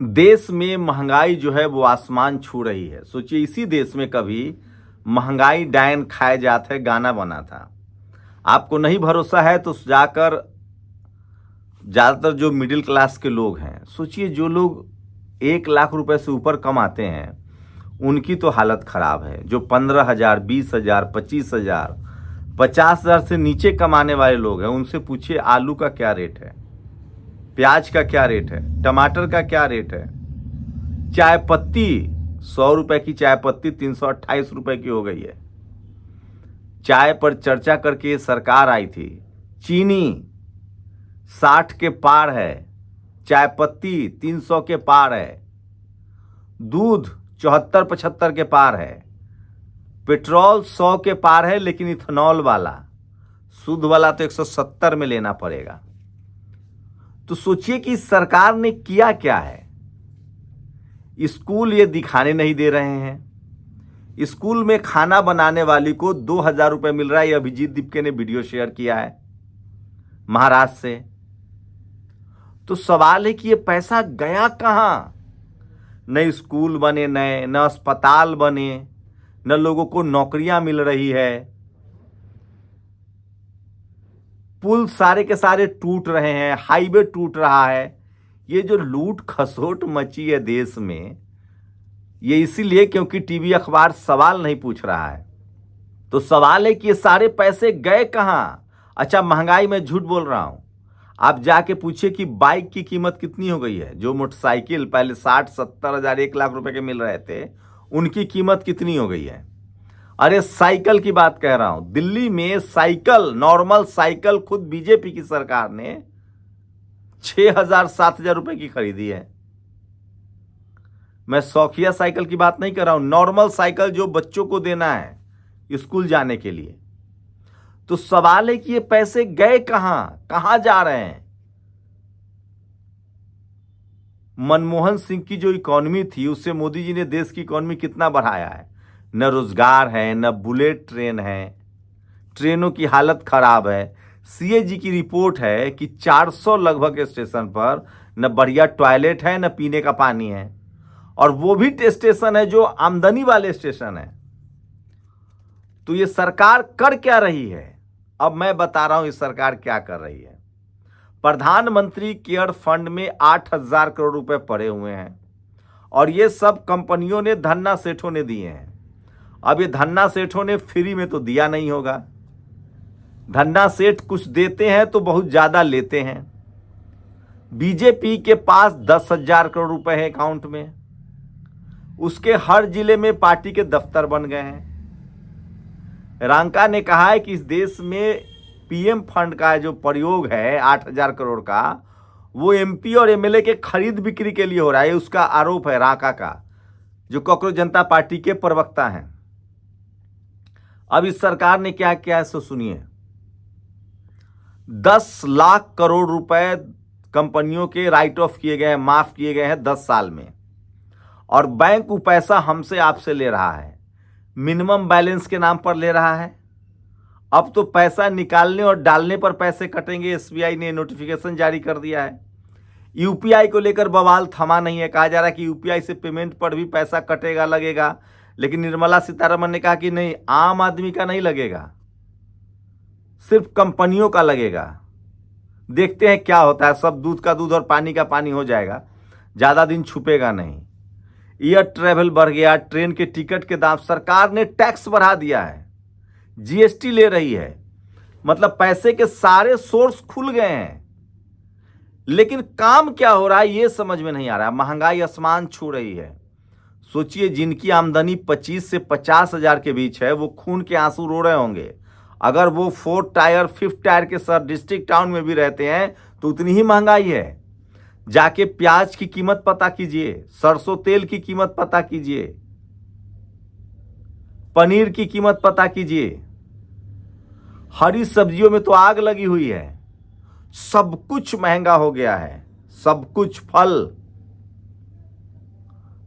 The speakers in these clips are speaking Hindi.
देश में महंगाई जो है वो आसमान छू रही है। सोचिए इसी देश में कभी महंगाई डायन खाए जाते गाना बना था। आपको नहीं भरोसा है तो जाकर ज़्यादातर जो मिडिल क्लास के लोग हैं, सोचिए जो लोग 1 लाख रुपए से ऊपर कमाते हैं उनकी तो हालत ख़राब है। जो 15,000, 20,000, 25,000, 50,000 से नीचे कमाने वाले लोग हैं उनसे पूछिए आलू का क्या रेट है, प्याज का क्या रेट है, टमाटर का क्या रेट है। चाय पत्ती 100 रुपए की चाय पत्ती 328 रुपए की हो गई है। चाय पर चर्चा करके सरकार आई थी। चीनी 60 के पार है, चाय पत्ती 300 के पार है, दूध 74-75 के पार है, पेट्रोल 100 के पार है, लेकिन इथेनॉल वाला शुद्ध वाला तो 170 में लेना पड़ेगा। तो सोचिए कि सरकार ने किया क्या है। स्कूल ये दिखाने नहीं दे रहे हैं। स्कूल में खाना बनाने वाली को 2,000 रुपये मिल रहा है। ये अभिजीत दीपके ने वीडियो शेयर किया है महाराष्ट्र से। तो सवाल है कि ये पैसा गया कहाँ। न स्कूल बने नए, न अस्पताल बने, न लोगों को नौकरियां मिल रही है। पुल सारे के सारे टूट रहे हैं, हाईवे टूट रहा है। ये जो लूट खसोट मची है देश में, ये इसीलिए क्योंकि टीवी अखबार सवाल नहीं पूछ रहा है। तो सवाल है कि ये सारे पैसे गए कहाँ। अच्छा, महंगाई में झूठ बोल रहा हूं। आप जाके पूछिए कि बाइक की कीमत कितनी हो गई है। जो मोटरसाइकिल पहले 60-70 हजार 1 लाख रुपए के मिल रहे थे, उनकी कीमत कितनी हो गई है। अरे साइकिल की बात कह रहा हूं। दिल्ली में साइकिल, नॉर्मल साइकिल खुद बीजेपी की सरकार ने 6,000-7,000 रुपए की खरीदी है। मैं शौकिया साइकिल की बात नहीं कर रहा हूं, नॉर्मल साइकिल जो बच्चों को देना है स्कूल जाने के लिए। तो सवाल है कि ये पैसे गए कहां जा रहे हैं। मनमोहन सिंह की जो इकोनॉमी थी उससे मोदी जी ने देश की इकोनॉमी कितना बढ़ाया है। न रोजगार है, न बुलेट ट्रेन है, ट्रेनों की हालत खराब है। सीएजी की रिपोर्ट है कि 400 लगभग स्टेशन पर न बढ़िया टॉयलेट है, न पीने का पानी है। और वो भी स्टेशन है जो आमदनी वाले स्टेशन है। तो ये सरकार कर क्या रही है। अब मैं बता रहा हूं ये सरकार क्या कर रही है। प्रधानमंत्री केयर फंड में 8,000 करोड़ रुपए पड़े हुए हैं और ये सब कंपनियों ने, धन्ना सेठों ने दिए हैं। अब ये धन्ना सेठों ने फ्री में तो दिया नहीं होगा। धन्ना सेठ कुछ देते हैं तो बहुत ज्यादा लेते हैं। बीजेपी के पास 10,000 करोड़ रुपए है अकाउंट में। उसके हर जिले में पार्टी के दफ्तर बन गए हैं। रांका ने कहा है कि इस देश में पीएम फंड का जो प्रयोग है 8,000 करोड़ का, वो एमपी और एमएलए के खरीद बिक्री के लिए हो रहा है। उसका आरोप है रांका का, जो कांग्रेस जनता पार्टी के प्रवक्ता हैं। अब इस सरकार ने क्या किया है सो सुनिए। 10 लाख करोड़ रुपए कंपनियों के राइट ऑफ किए गए हैं, माफ किए गए हैं 10 साल में। और बैंक वो पैसा हमसे आपसे ले रहा है, मिनिमम बैलेंस के नाम पर ले रहा है। अब तो पैसा निकालने और डालने पर पैसे कटेंगे। एसबीआई ने नोटिफिकेशन जारी कर दिया है। यूपीआई को लेकर बवाल थमा नहीं है। कहा जा रहा है कि यूपीआई से पेमेंट पर भी पैसा कटेगा, लगेगा। लेकिन निर्मला सीतारमण ने कहा कि नहीं, आम आदमी का नहीं लगेगा, सिर्फ कंपनियों का लगेगा। देखते हैं क्या होता है। सब दूध का दूध और पानी का पानी हो जाएगा, ज्यादा दिन छुपेगा नहीं। एयर ट्रेवल बढ़ गया, ट्रेन के टिकट के दाम, सरकार ने टैक्स बढ़ा दिया है, जीएसटी ले रही है। मतलब पैसे के सारे सोर्स खुल गए हैं। लेकिन काम क्या हो रहा है ये समझ में नहीं आ रहा है। महंगाई आसमान छू रही है। सोचिए जिनकी आमदनी 25 से 50 हजार के बीच है वो खून के आंसू रो रहे होंगे। अगर वो 4th टायर 5th टायर के सर डिस्ट्रिक्ट टाउन में भी रहते हैं तो उतनी ही महंगाई है। जाके प्याज की कीमत पता कीजिए, सरसों तेल की कीमत पता कीजिए, पनीर की कीमत पता कीजिए। हरी सब्जियों में तो आग लगी हुई है। सब कुछ महंगा हो गया है, सब कुछ, फल।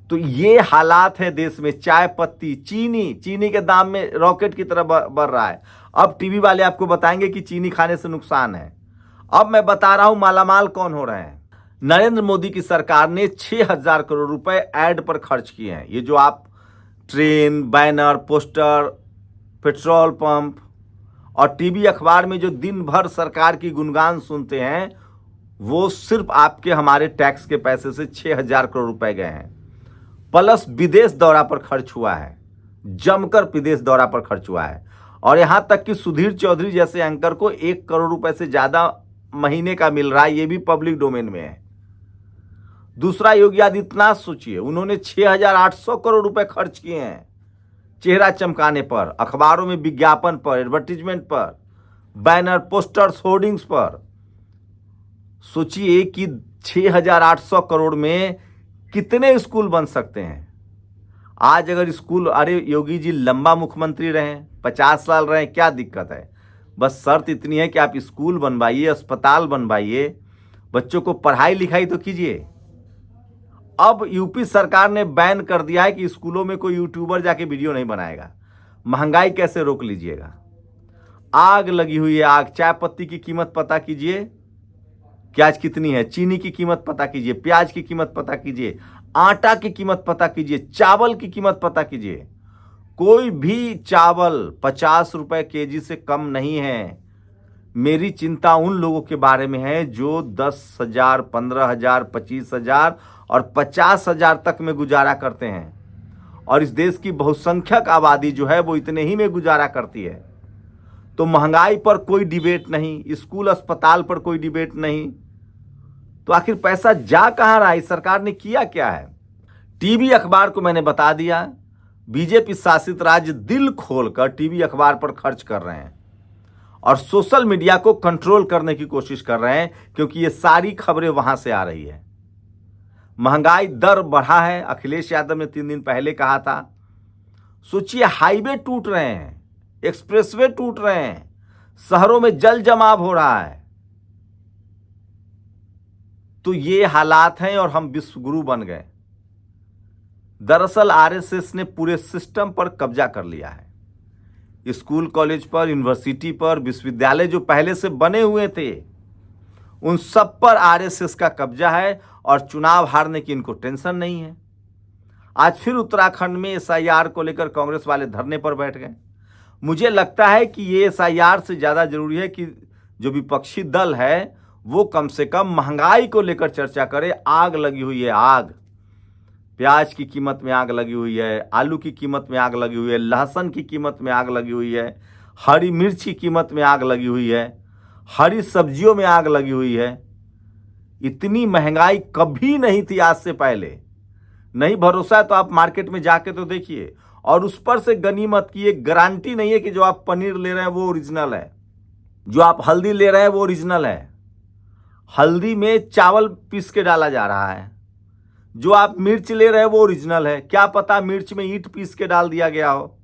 तो ये हालात है देश में। चाय पत्ती, चीनी के दाम में रॉकेट की तरह बढ़ रहा है। अब टीवी वाले आपको बताएंगे कि चीनी खाने से नुकसान है। अब मैं बता रहा हूं मालामाल कौन हो रहे हैं। नरेंद्र मोदी की सरकार ने 6,000 करोड़ रुपए ऐड पर खर्च किए हैं। ये जो आप train, banner, poster, petrol pump और टीवी अखबार में जो दिन भर सरकार की गुणगान सुनते हैं, वो सिर्फ आपके हमारे टैक्स के पैसे से 6,000 करोड़ रुपए गए हैं। प्लस विदेश दौरा पर खर्च हुआ है, जमकर विदेश दौरा पर खर्च हुआ है। और यहां तक कि सुधीर चौधरी जैसे एंकर को 1 करोड़ रुपए से ज्यादा महीने का मिल रहा है, ये भी पब्लिक डोमेन में है। दूसरा, योगी आदित्यनाथ सोचिए, उन्होंने 6,800 करोड़ रुपए खर्च किए हैं चेहरा चमकाने पर, अखबारों में विज्ञापन पर, एडवर्टीजमेंट पर, बैनर, पोस्टर्स, होर्डिंग्स पर। सोचिए कि 6,800 करोड़ में कितने स्कूल बन सकते हैं। आज अगर स्कूल, अरे योगी जी लंबा मुख्यमंत्री रहे, 50 साल रहे, क्या दिक्कत है? बस शर्त इतनी है कि आप स्कूल बनवाइए, अस्पताल बनवाइए, बच्चों को पढ़ाई लिखाई तो कीजिए। अब यूपी सरकार ने बैन कर दिया है कि स्कूलों में कोई यूट्यूबर जाके वीडियो नहीं बनाएगा। महंगाई कैसे रोक लीजिएगा? आग लगी हुई है, आग। चाय पत्ती की कीमत पता कीजिए कि आज कितनी है, चीनी की कीमत पता कीजिए, प्याज की कीमत पता कीजिए, आटा की कीमत पता कीजिए, चावल की कीमत पता कीजिए। कोई भी चावल 50 रुपए केजी से कम नहीं है। मेरी चिंता उन लोगों के बारे में है जो 10,000, 15,000, 25,000 और 50,000 तक में गुजारा करते हैं। और इस देश की बहुसंख्यक आबादी जो है वो इतने ही में गुजारा करती है। तो महंगाई पर कोई डिबेट नहीं, स्कूल अस्पताल पर कोई डिबेट नहीं, तो आखिर पैसा जा कहां रहा है? सरकार ने किया क्या है? टीवी अखबार को मैंने बता दिया, बीजेपी शासित राज्य दिल खोलकर टीवी अखबार पर खर्च कर रहे हैं और सोशल मीडिया को कंट्रोल करने की कोशिश कर रहे हैं, क्योंकि ये सारी खबरें वहां से आ रही है। महंगाई दर बढ़ा है, अखिलेश यादव ने 3 दिन पहले कहा था। सोचिए, हाईवे टूट रहे हैं, एक्सप्रेसवे टूट रहे हैं, शहरों में जल जमाव हो रहा है। तो ये हालात हैं और हम विश्वगुरु बन गए। दरअसल आरएसएस ने पूरे सिस्टम पर कब्जा कर लिया है। स्कूल, कॉलेज पर, यूनिवर्सिटी पर, विश्वविद्यालय जो पहले से बने हुए थे, उन सब पर आरएसएस का कब्जा है और चुनाव हारने की इनको टेंशन नहीं है। आज फिर उत्तराखंड में एसआईआर को लेकर कांग्रेस वाले धरने पर बैठ गए। मुझे लगता है कि ये एसआईआर से ज़्यादा जरूरी है कि जो विपक्षी दल है वो कम से कम महंगाई को लेकर चर्चा करे। आग लगी हुई है, आग। प्याज की कीमत में आग लगी हुई है, आलू की कीमत में आग लगी हुई है, लहसुन की कीमत में आग लगी हुई है, हरी मिर्च की कीमत में आग लगी हुई है, हरी सब्जियों में आग लगी हुई है। इतनी महंगाई कभी नहीं थी आज से पहले। नहीं भरोसा है तो आप मार्केट में जाके तो देखिए। और उस पर से गनीमत की एक गारंटी नहीं है कि जो आप पनीर ले रहे हैं वो ओरिजिनल है, जो आप हल्दी ले रहे हैं वो ओरिजिनल है। हल्दी में चावल पीस के डाला जा रहा है। जो आप मिर्च ले रहे हैं वो ओरिजिनल है, क्या पता मिर्च में ईंट पीस के डाल दिया गया हो।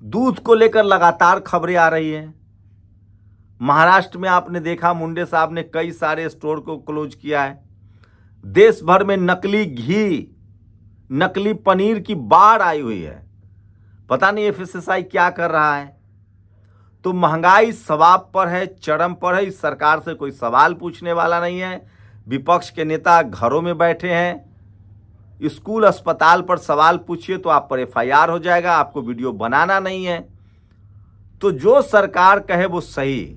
दूध को लेकर लगातार खबरें आ रही हैं। महाराष्ट्र में आपने देखा, मुंडे साहब ने कई सारे स्टोर को क्लोज किया है। देश भर में नकली घी, नकली पनीर की बाढ़ आई हुई है। पता नहीं एफएसएसआई क्या कर रहा है। तो महंगाई सवाब पर है, चरम पर है। इस सरकार से कोई सवाल पूछने वाला नहीं है। विपक्ष के नेता घरों में बैठे हैं। स्कूल, अस्पताल पर सवाल पूछिए तो आप पर एफआईआर हो जाएगा। आपको वीडियो बनाना नहीं है। तो जो सरकार कहे वो सही।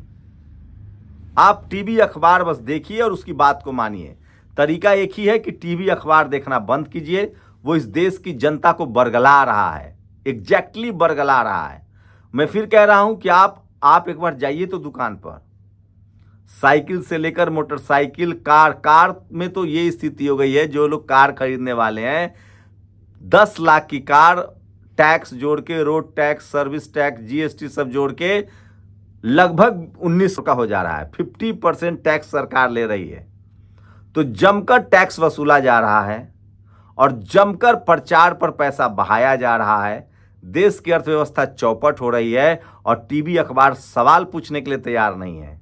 आप टीवी अखबार बस देखिए और उसकी बात को मानिए। तरीका एक ही है कि टीवी अखबार देखना बंद कीजिए। वो इस देश की जनता को बरगला रहा है, एग्जैक्टली बरगला रहा है। मैं फिर कह रहा हूं कि आप एक बार जाइए तो दुकान पर, साइकिल से लेकर मोटरसाइकिल, कार में तो ये स्थिति हो गई है, जो लोग कार खरीदने वाले हैं 10 लाख की कार, टैक्स जोड़ के, road tax, service tax, GST सब जोड़ के लगभग 19 का हो जा रहा है। 50% टैक्स सरकार ले रही है। तो जमकर टैक्स वसूला जा रहा है और जमकर प्रचार पर पैसा बहाया जा रहा है। देश की अर्थव्यवस्था चौपट हो रही है और टीवी अखबार सवाल पूछने के लिए तैयार नहीं है।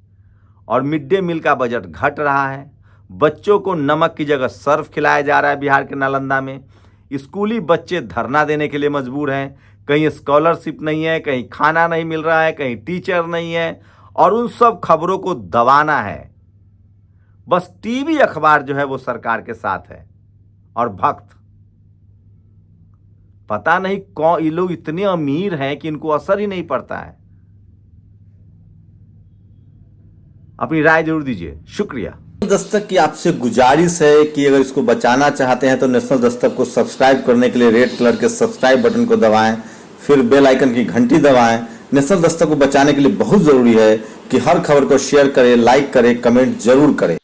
और मिड डे मील का बजट घट रहा है। बच्चों को नमक की जगह सर्फ खिलाया जा रहा है। बिहार के नालंदा में स्कूली बच्चे धरना देने के लिए मजबूर हैं। कहीं स्कॉलरशिप नहीं है, कहीं खाना नहीं मिल रहा है, कहीं टीचर नहीं है। और उन सब खबरों को दबाना है। बस टीवी अखबार जो है वो सरकार के साथ है और भक्त। पता नहीं कौन, ये लोग इतने अमीर हैं कि इनको असर ही नहीं पड़ता है। अपनी राय जरूर दीजिए। शुक्रिया। दस्तक की आपसे गुजारिश है कि अगर इसको बचाना चाहते हैं तो नेशनल दस्तक को सब्सक्राइब करने के लिए रेड कलर के सब्सक्राइब बटन को दबाएं, फिर बेल आइकन की घंटी दबाएं। नेशनल दस्तक को बचाने के लिए बहुत जरूरी है कि हर खबर को शेयर करें, लाइक करें, कमेंट जरूर करें।